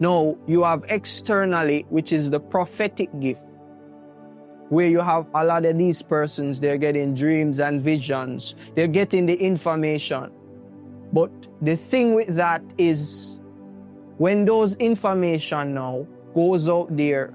Now, you have externally, which is the prophetic gift, where you have a lot of these persons, they're getting dreams and visions. They're getting the information. But the thing with that is, when those information now goes out there,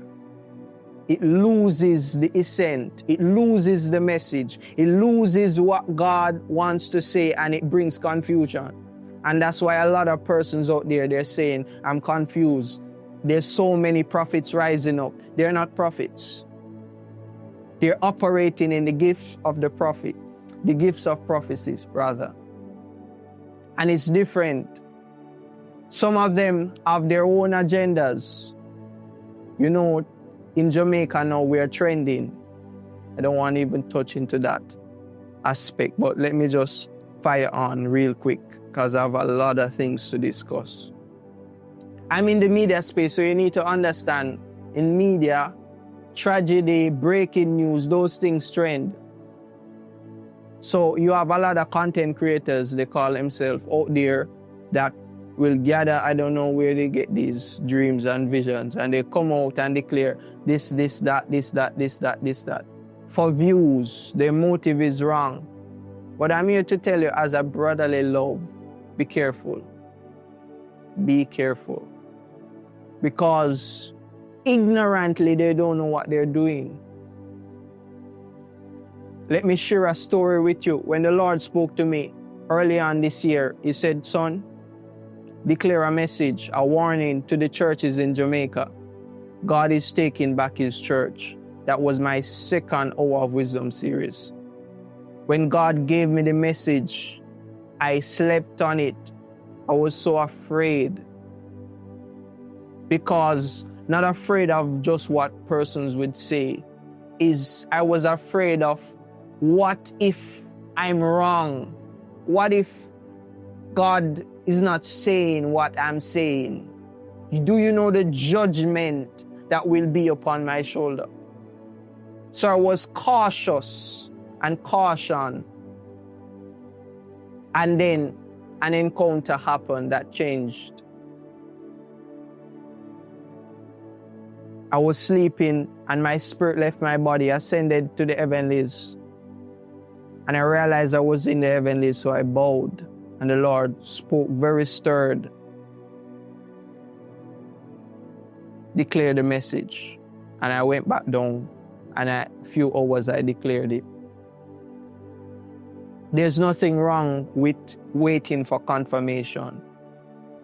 it loses the essence, it loses the message, it loses what God wants to say, and it brings confusion. And that's why a lot of persons out there, they're saying, I'm confused. There's so many prophets rising up. They're not prophets. They're operating in the gift of the prophet, the gifts of prophecies, rather. And it's different. Some of them have their own agendas. You know, in Jamaica now, we're trending. I don't want to even touch into that aspect, but let me just fire on real quick, because I have a lot of things to discuss. I'm in the media space, so you need to understand, in media, tragedy, breaking news, those things trend. So you have a lot of content creators, they call themselves out there, that will gather, I don't know where they get these dreams and visions, and they come out and declare this, that. For views, their motive is wrong. But I'm here to tell you, as a brotherly love, be careful. Be careful. Because ignorantly, they don't know what they're doing. Let me share a story with you. When the Lord spoke to me early on this year, He said, son, declare a message, a warning to the churches in Jamaica. God is taking back His church. That was my second Hour of Wisdom series. When God gave me the message, I slept on it. I was so afraid. Because not afraid of just what persons would say, I was afraid of, what if I'm wrong? What if God is not saying what I'm saying? Do you know the judgment that will be upon my shoulder? So I was cautious and caution. And then an encounter happened that changed. I was sleeping and my spirit left my body, ascended to the heavenlies. And I realized I was in the heavenlies, so I bowed. And the Lord spoke very stirred. Declared the message. And I went back down. And a few hours I declared it. There's nothing wrong with waiting for confirmation.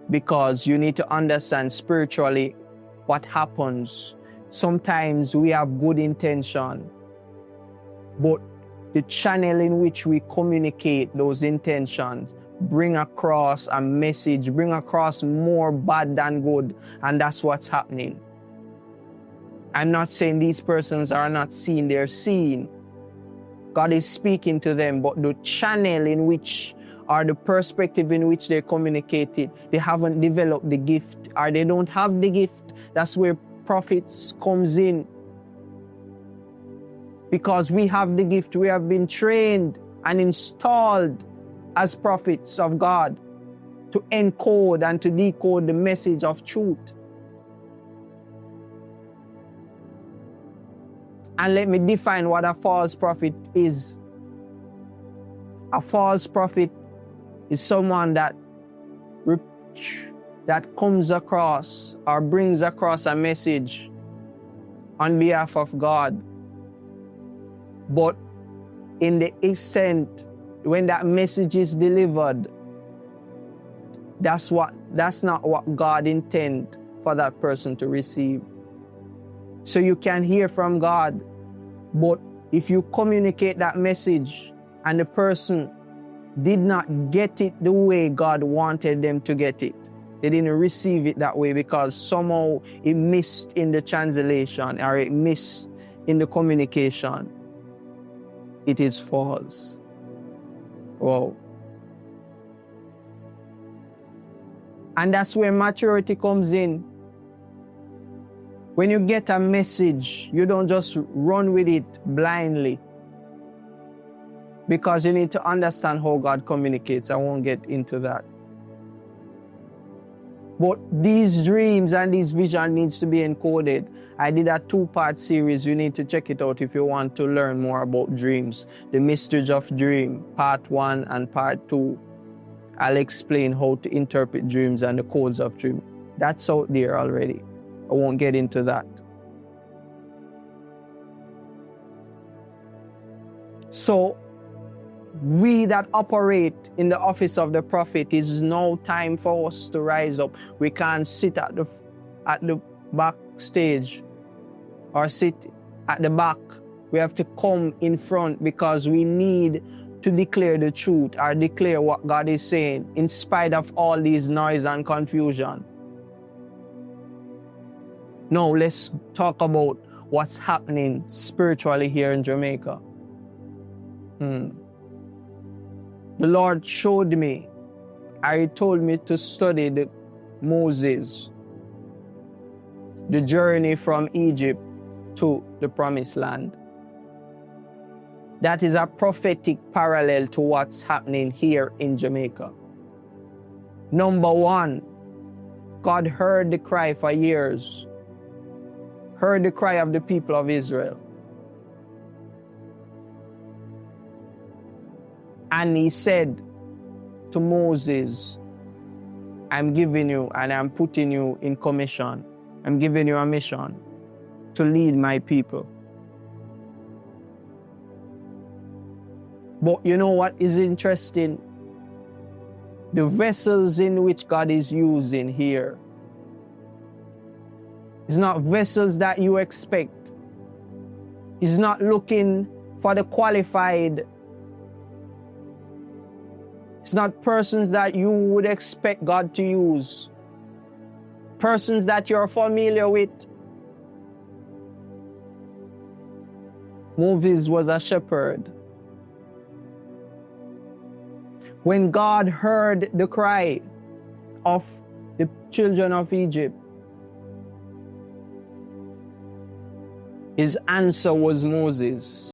Because you need to understand spiritually what happens. Sometimes we have good intention, but the channel in which we communicate those intentions bring across a message, bring across more bad than good, and that's what's happening. I'm not saying these persons are not seen, they're seen. God is speaking to them, but the channel in which, or the perspective in which they communicated, they haven't developed the gift, or they don't have the gift. That's where prophets comes in. Because we have the gift, we have been trained and installed as prophets of God to encode and to decode the message of truth. And let me define what a false prophet is. A false prophet is someone that comes across or brings across a message on behalf of God. But in the extent when that message is delivered, that's not what God intended for that person to receive. So you can hear from God, but if you communicate that message and the person did not get it the way God wanted them to get it, they didn't receive it that way because somehow it missed in the translation or it missed in the communication, it is false. Wow. And that's where maturity comes in. When you get a message, you don't just run with it blindly. Because you need to understand how God communicates. I won't get into that. But these dreams and this vision needs to be encoded. I did a 2-part series. You need to check it out if you want to learn more about dreams. The mysteries of dream, part 1 and part 2. I'll explain how to interpret dreams and the codes of dream. That's out there already. I won't get into that. So, we that operate in the office of the prophet, is now time for us to rise up. We can't sit at the backstage or sit at the back. We have to come in front because we need to declare the truth or declare what God is saying in spite of all these noise and confusion. Now let's talk about what's happening spiritually here in Jamaica. The Lord showed me, He told me to study Moses, the journey from Egypt to the promised land. That is a prophetic parallel to what's happening here in Jamaica. Number 1, God heard the cry for years, heard the cry of the people of Israel. And He said to Moses, I'm giving you and I'm putting you in commission. I'm giving you a mission to lead my people. But you know what is interesting? The vessels in which God is using here is not vessels that you expect. He's not looking for the qualified. It's not persons that you would expect God to use. Persons that you're familiar with. Moses was a shepherd. When God heard the cry of the children of Egypt, His answer was Moses.